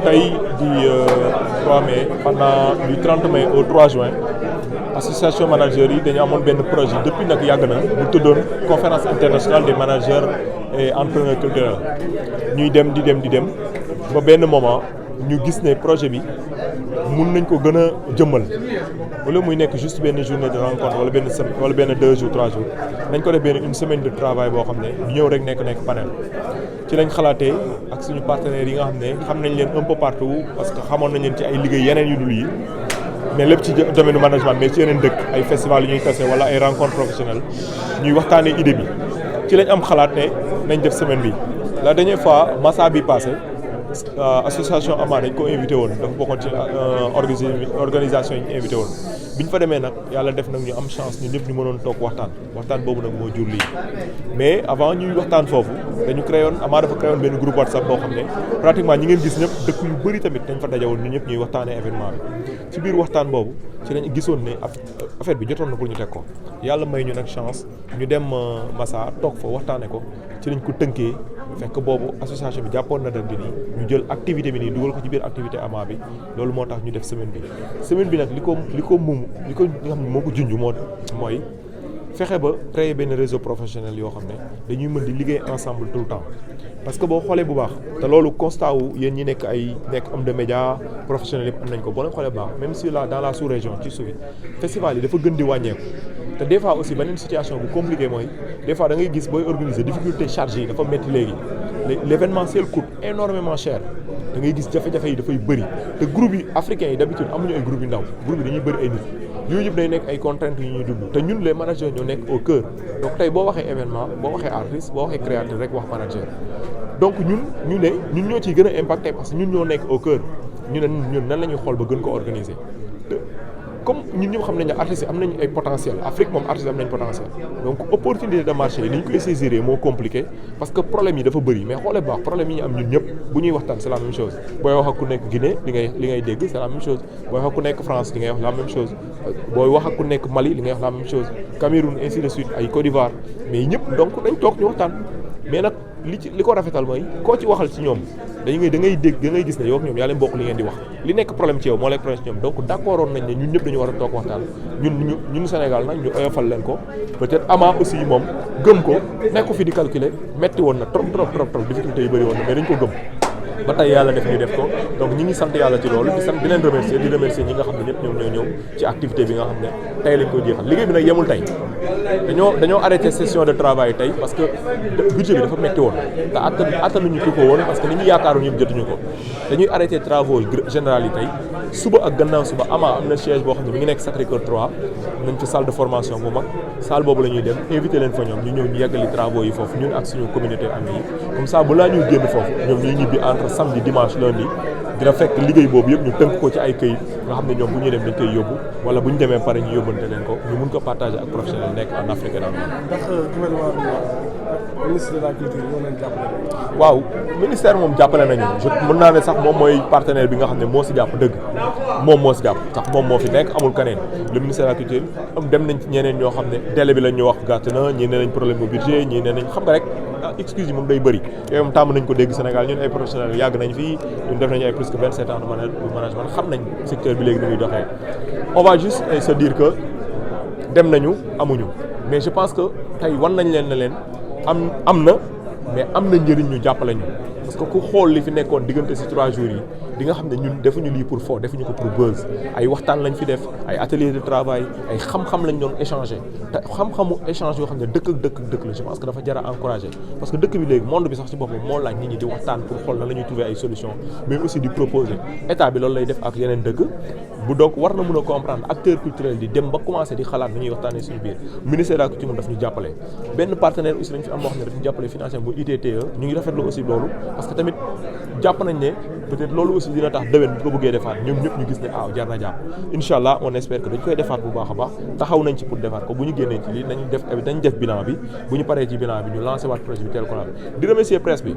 tey di 3 mai pendant du 30 mai au 3 juin association managers yi dañu amoon benn projet depuis nag yàgg na bu tuddoon conférence internationale des managers et entrepreneurs culturels ñuy dem di dem ba benn moment ñu gis ne projet bi mun nañ ko gën a jëmmal wala muy nekk juste benn journée de rencontre wala benn semaine wala benn 2 jours 3 jours nañ ko def benn une semaine de travail boo xam ne du ñëw rek nekk panel ci lañ xalaatee ak suñu partenaires yi nga xam ne xam nañ leen un peu partout parce que xamoon nañ leen ci ay liggéey yeneen yu dul yi mais lépp ci domaine management mais ci yeneen dëkk ay festival yu ñuy tase wala ay rencontres professionnelles ñuy waxtaanee idée bi ci lañ am xalaat ne nañ def semaine bi la dernière fois massa bi passé association AMA dañ ko invité woon dafa bokkoon ci organisation yi ñu invité woon bi ñu fa demee nag yàlla def nag ñu am chance ñu ñëpp ñu mënoon toog waxtaan boobu nag moo jur lii mais avant ñuy waxtaan foofu dañu créé woon AMA dafa créé woon benn groupe WhatsApp boo xam ne pratiquement ñi ngeen gis ñëpp dëkk yu bëri tamit dañ fa dajawoon ñu ñëpp ñuy waxtaanee événement bi ci biir waxtaan boobu ci lañ gisoon ne affaire bi jotoon na pour ñu teg ko yàlla may ñu nag chance ñu dem Massa toog fa waxtaanee ko ci lañ ko tënkee fekk boobu association bi jàppoon na date bi nii ñu jël activité bi nii dugal ko ci biir activité AMA bi loolu moo tax ñu def semaine bi nag li nga xam ne moo ko junj mooy fexe ba créer benn réseau professionnel yoo xam ne dañuy mën di liggéey ensemble tout le temps parce que boo xoolee bu baax te loolu constat wu yéen ñi nekk homme de média professionnel yëpp am nañ ko boo leen xoolee bu baax même si dans la sous-région ci suuf festival yi dafa gën di wàññeeku te des fois aussi beneen situation bu compliqué mooy des fois da ngay gis booy organiser difficulté charge yi dafa métti léegi l'événementiel coûte énormément cher da ngay gis jafe-jafe yi dafay bëri te groupe yi africains yi d'habitude amuñu ay groupe yu ndaw groupe yi dañuy bëri ay nit yooyu yëpp day nekk ay contraintes yu ñuy dund te ñun les managers ñoo nekk au cœur donc tey boo waxee événement boo waxee artiste boo waxee créateur rek wax manager donc ñun ñoo ciy gën a impacté parce que ñun ñoo nekk au cœur ñun nan la ñuy xool ba gën ko organiser te comme ñun ñëpp xam nañ ne artistes yi am nañu ay potentiel Afrique moom artistes am nañ potentiel donc opportunité de marché yi ni ñu koy saisir moo compliqué parce que problème yi dafa bëri mais xoolee baax problème yi ñu am ñun ñëpp bu ñuy waxtaan c'est la même chose booy wax ak ku nekk Guinée li ngay dégg c'est la même chose booy wax ak ku nekk France li ngay wax la même chose booy wax ak ku nekk Mali li ngay wax la même chose Cameroun ainsi de suite ay Côte d'Ivoire mais ñëpp donc dañ toog ñu waxtaan mais nag li ko rafetal mooy koo ci waxal ci ñoom da ngay gis ne yow ak ñoom yaa leen bokk li ngeen di wax li nekk problème ci yow moo lay problème ci ñoom donc d'accord woon nañ ne ñun ñëpp dañu war a toog waxtaan ñun Sénégal nag ñu oyofal leen ko peut-être AMA aussi moom gëm ko nekk ko fi di calculer metti woon na trop difficulté yu bëri woon na mais dañ ko gëm ba tey yàlla def ñu def ko donc ñi ngi sant yàlla ci loolu di leen remercier ñi nga xam ne ñëpp ñoom ñoo ñëw ci activité bi nga xam ne tey lañ koy jeexal liggéey bi nag yemul tey dañoo arrêté session de travail tey parce que budget bi dafa metti woon te attanuñu ko woon parce que ni ñu yaakaaroon ñëpp jotuñu ko dañuy arrêté travaux général yi tey suba ak gannaaw suba AMA am na siège boo xam ne mi ngi nekk Sacré-Cœur 3 nañ ci salle de formation bu mag salle boobu la ñuy dem invité leen fa ñoom ñu ñëw ñu yeggali travaux yi foofu ñun ak suñu communauté ami yi comme ça bu laa ñuy génn foofu ñoom ñuy ñibbi entre samedi dimanche lundi dina fekk liggéey boobu yëpp ñu tënk ko ci ay këyit nga xam ne ñoom bu ñuy dem dañ koy yóbbu wala bu ñu demee pare ñu yóbbante leen ko ñu mun ko partager ak professionnel nekk en Afrique et dans le monde. ndax gouvernement bi ministre de la culture moo leen jàppale. waaw ministère moom jàppale nañu mën naa ne sax moom mooy partenaire bi nga xam ne moo si jàpp dëgg moom moo si jàpp sax moom moo fi nekk amul keneen le ministère de la culture dem nañ ci ñeneen ñoo xam ne délai bi lañ ñu wax gàtt na ñii nee nañ problème bu budget ñii nee nañ xam nga rek excuse yi moom day bëri yooyu moom tàmm nañ ko dégg Sénégal ñun ay professionnels yàgg nañ fii ñun def nañu ay plus que 27 ans de management xam nañ secteur bi léegi ni muy doxee on va juste se dire que dem nañu amuñu mais je pense que tey wan nañ leen ne leen am na mais am na njëriñ ñu jàppale ñu parce que ku xool li fi nekkoon diggante ci 3 jours yi di nga xam ne ñun defuñu lii pour fo defuñu ko pour buzz ay waxtaan lañ fi def ay atelier de travail ay xam-xam lañ doon échanger te xam-xamu échange yoo xam ne dëkk la je pense que dafa jar a encourager parce que dëkk bi léegi monde bi sax ci boppam moo laaj nit ñi di waxtaan pour xool na la ñuy trouver ay solutions mais aussi di proposer état bi loolu lay def ak yeneen dëkk bu donc war na mën a comprendre acteurs culturels di dem ba commencer di xalaat ni ñuy waxtaanee suñu biir ministère de la culture daf ñu jàppale benn partenaire aussi lañ fi am boo xam ne daf ñu jàppale financièrement bu ITTE ñu ngi rafetlu aussi loolu parce que tamit jàpp nañ ne peut-être loolu aussi dina tax déwén bu ko bëggee defaat ñoom ñëpp ñu gis ne jar na jàpp incha allah on espère que dañ koy defaat bu baax a baax taxaw nañ ci pour defaat ko bu ñu génnee ci lii dañ def bilan bi bu ñu paree ci bilan bi ñu lancé waat projet bi tel ko di remercier presse bi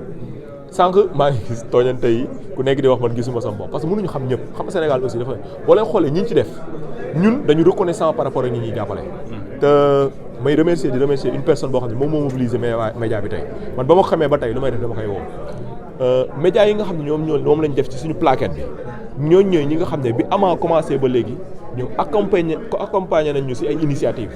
sànq maa ngi gis tooñante yi ku nekk di wax man gisuma sama bopp parce que mënuñu xam ñëpp xam Sénégal aussi dafa boo leen xoolee ñi ci def ñun dañu reconnaissant par rapport ak ñi ñuy jàppale te may remercier une personne boo xam ne moom moo mobilisé média bi tey man ba ma xamee ba tey lu may def dama koy woo médias yi nga xam ne ñoom lañ def ci suñu plaquette bi ñooñu ñooy ñi nga xam ne bi Ama commencé ba léegi ñoom accompagner nañ ñu ci ay initiative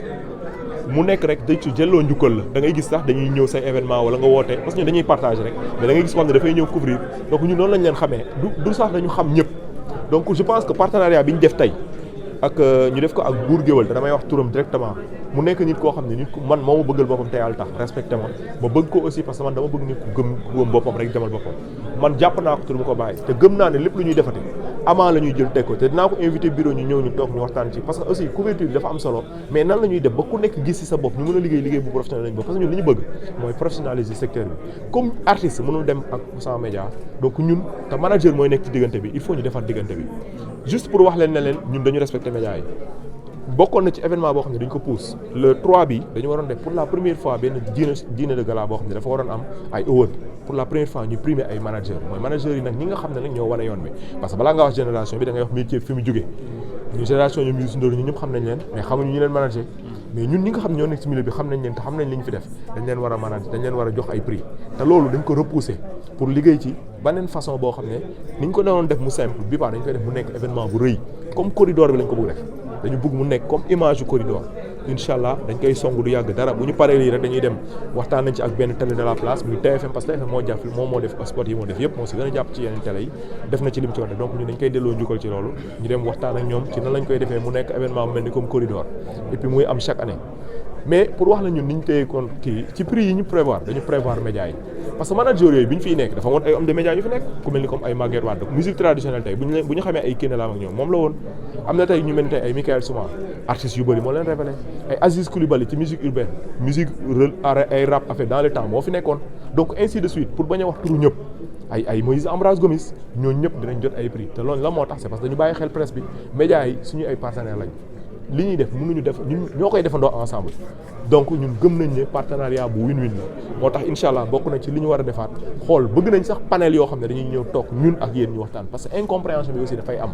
mu nekk rek dañ ci jëlloo njukkal la da ngay gis sax dañuy ñëw say événement wala nga woote parce que ñun dañuy partager rek mais da ngay gis ko xam ne dafay ñëw couvrir donc ñun noonu lañ leen xamee du sax dañu xam ñëpp donc je pense que partenariat bi ñu def tey ak ñu def ko ak Buur Géwël te damay wax turam directement mu nekk nit koo xam ne nit ku man moo ma bëggal boppam te yàlla tax respecté ma bëgg ko aussi parce que man dama bëgg nit ku gëm boppam rek demal boppam man jàpp naa ko te du ma ko bàyyi te gëm naa ne lépp lu ñuy defati Ama la ñuy jël teg ko te dinaa ko invité bureau ñu ñëw ñu toog ñu waxtaan ci parce que aussi couverture bi dafa am solo mais nan la ñuy def ba ku nekk gis ci sa bopp ñu mën a liggéey bu professionnel lañu bopp parce que ñun li ñu bëgg mooy professionnaliser secteur bi comme artiste mënul dem ak sans média donc ñun te manager mooy nekk ci diggante bi il faut ñu defar diggante bi juste pour wax leen ne leen ñun dañu respecté média yi bokkoon na ci événement boo xam ne dañ ko pousse le 3 bi dañu waroon def pour la première fois benn dîner de gala boo xam ne dafa waroon am ay award pour la première fois ñu primer ay manager mooy manager yi nag ñi nga xam ne nag ñoo wane yoon bi parce que balaa nga wax génération bi da ngay wax métier fi mu jógee ñu génération ñoom Youssou Ndour ñu ñëpp xam nañ leen mais xamuñu ñu leen manager mais ñun ñi nga xam ne ñoo nekk ci milieu bi xam nañ leen te xam nañ li ñu fi def dañ leen war a manager dañ leen war a jox ay prix te loolu dañ ko repousser pour liggéey ci beneen façon boo xam ne ni ñu ko doon def mu simple bi dañ koy def mu nekk événement bu rëy comme corridor bi lañ ko bëgg def dañu bëgg mu nekk comme image yu corridor incha allah dañ koy song du yàgg dara bu ñu paree lii rek dañuy dem waxtaan nañ ci ak benn télé de la place muy TFM parce que TFM moo jàpp moom moo def spot yi moo def yëpp moo si gën a jàpp ci yeneen télé yi def na ci lim ci war def donc ñu dañ koy delloo njukkal ci loolu ñu dem waxtaan ak ñoom ci nan lañ koy defee mu nekk événement mu mel ni comme corridor et puis muy am chaque année mais pour wax la ñun ni ñu téye kon kii ci prix yi ñu prévoir dañu prévoir médias yi parce que manager yooyu bi ñu fiy nekk dafa woon ay hommes de médias yu fi nekk ku mel ni comme ay Maguette Wade musique traditionnelle tey bu ñu xamee ay Kiné Lam ak ñoom moom la woon am na tey ñu mel ni tey ay Michael Souma artistes yu bëri moo leen révélé ay Aziz Coulibaly ci musique urbaine musique ay rap affaire dans le temps moo fi nekkoon donc ainsi de suite pour bañ a wax turu ñëpp ay Moïse Ambroise Gomis ñooñu ñëpp dinañ jot ay prix te loolu la moo tax c'est parce que dañu bàyyi xel presse bi médias yi suñu ay partenaires lañ li ñuy def mënuñu def ñun ñoo koy defandoo ensemble donc ñun gëm nañ ne partenariat bu win-win la moo tax incha allah bokk na ci li ñu war a defaat xool bëgg nañ sax panel yoo xam ne dañuy ñëw toog ñun ak yéen ñu waxtaan parce que incompréhension bi aussi dafay am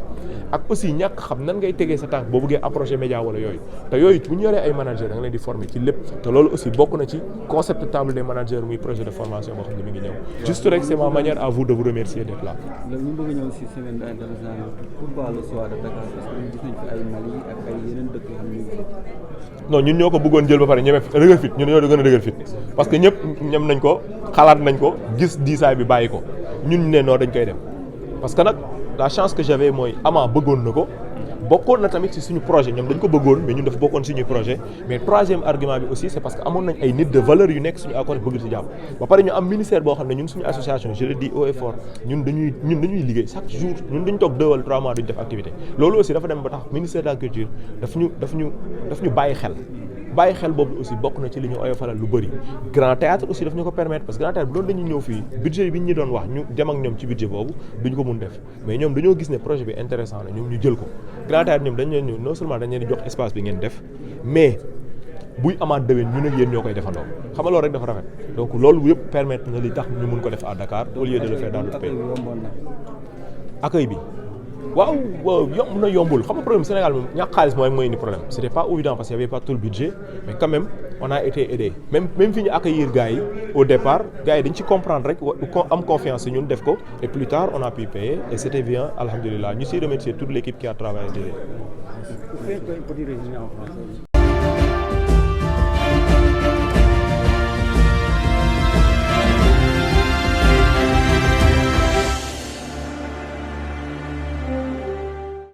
ak aussi ñàkk xam nan ngay tegee sa tànk boo bëggee approcher média wala yooyu te yooyu bu ñu yoree ay manager da nga leen di former ci lépp te loolu aussi bokk na ci concept table des managers muy projet de formation boo xam ne mi ngi ñëw juste rek c'est ma manière à vous de vous remercier d'être là. léegi ñu bëgg ñëw si semaine internationale pourquoi le soir de Dakar parce que gis nañ fi ay Mali ak ay yeneen dëkk yoo xam ne non ñun ñoo ko bëggoon jël ba pare ñeme dëgër fit ñun ñoo gën a dëgër fit parce que ñëpp ñem nañ ko xalaat nañ ko gis diisaay bi bàyyi ko ñun ne noo dañ koy dem parce que nag la chance que j'avais mooy Ama bëggoon na ko bokkoon na tamit ci suñu projet ñoom dañ ko bëggoon mais ñun dafa bokkoon suñuy projet mais troisième argument bi aussi c'est parce que amoon nañ ay nit de valeur yu nekk suñu accord bëgg ci jàpp ba pare ñu am ministère boo xam ne ñun suñu association je le dis haut et fort ñun dañuy liggéey chaque jour ñun duñ toog 2 wala 3 mois duñ def activité loolu aussi dafa dem ba tax ministère de la culture daf ñu bàyyi xel boobu aussi bokk na ci li ñu oyofalal lu bëri grand théâtre aussi daf ñu ko permettre parce que grand théâtre bu doon dañuy ñëw fii budget bi ñu doon wax ñu dem ak ñoom ci budget boobu duñ ko mun def mais ñoom dañoo gis ne projet bi intéressant na ñoom ñu jël ko grand théâtre ñoom dañ leen non seulement dañ leen di jox espace bi ngeen def mais buy amaat déwén ñun ak yéen ñoo koy defandoo xam nga loolu rek dafa rafet donc loolu yëpp permettre na li tax ñu mun ko def à Dakar au lieu de le faire dans d'autres pays accueil bi waaw yomb na yombul xam nga problème Sénégal moom ñàkk xaalis mooy indi problème c'était pas évident parce qu'il y avait pas tout le budget mais quand même on a été aidé même fi ñu accueillir gars yi au départ gars yi dañ ci comprendre rek am confiance ci ñun def ko et plus tard on a pu payer et c'était bien alhamdulillah ñu siy remercier toute l'équipe qui a travaillé derrière.